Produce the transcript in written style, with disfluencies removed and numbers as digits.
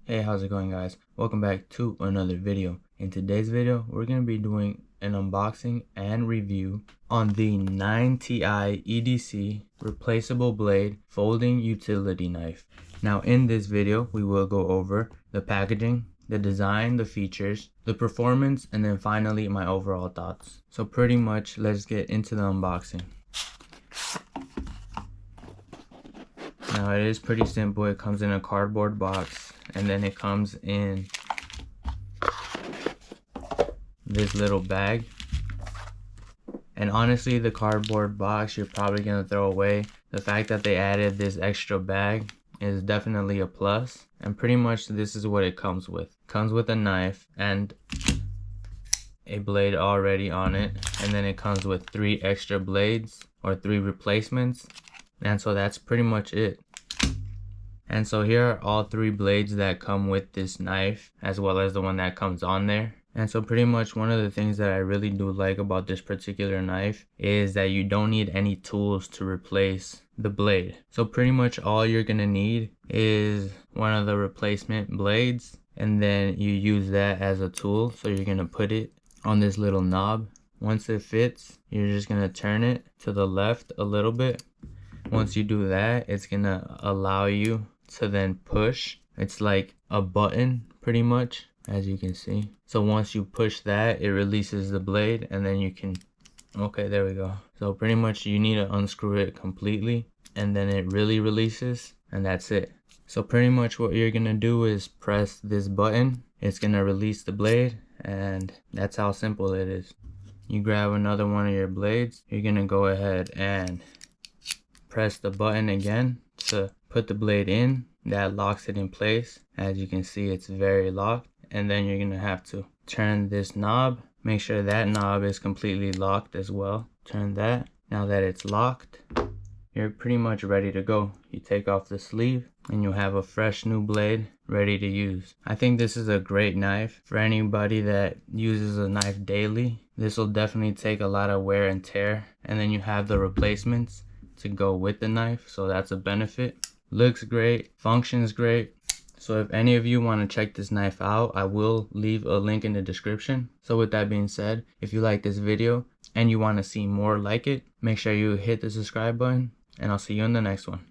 Hey, how's it going, guys? Welcome back to another video. In today's video, we're going to be doing an unboxing and review on the 9TiEDC Replaceable Blade Folding Utility Knife. Now in this video, we will go over the packaging, the design, the features, the performance, and then finally my overall thoughts. So pretty much, let's get into the unboxing. Now it is pretty simple. It comes in a cardboard box, and then it comes in this little bag. And honestly, the cardboard box you're probably gonna throw away. The fact that they added this extra bag is definitely a plus. And pretty much this is what it comes with. Comes with a knife and a blade already on it, and then it comes with 3 extra blades or 3 replacements. And so that's pretty much it. And so here are all 3 blades that come with this knife, as well as the one that comes on there. And so pretty much one of the things that I really do like about this particular knife is that you don't need any tools to replace the blade. So pretty much all you're gonna need is one of the replacement blades, and then you use that as a tool. So you're gonna put it on this little knob. Once it fits, you're just gonna turn it to the left a little bit. Once you do that, it's gonna allow you to then push. It's like a button pretty much, as you can see. So once you push that, it releases the blade, and then you can, okay, there we go. So pretty much you need to unscrew it completely, and then it really releases, and that's it. So pretty much what you're gonna do is press this button. It's gonna release the blade, and that's how simple it is. You grab another one of your blades, you're gonna go ahead and press the button again to put the blade in. That locks it in place. As you can see, it's very locked. And then you're gonna have to turn this knob. Make sure that knob is completely locked as well. Turn that. Now that it's locked, you're pretty much ready to go. You take off the sleeve and you'll have a fresh new blade ready to use. I think this is a great knife for anybody that uses a knife daily. This will definitely take a lot of wear and tear, and then you have the replacements to go with the knife, so that's a benefit. Looks great, functions great. So if any of you want to check this knife out, I will leave a link in the description. So with that being said, if you like this video and you want to see more like it, make sure you hit the subscribe button, and I'll see you in the next one.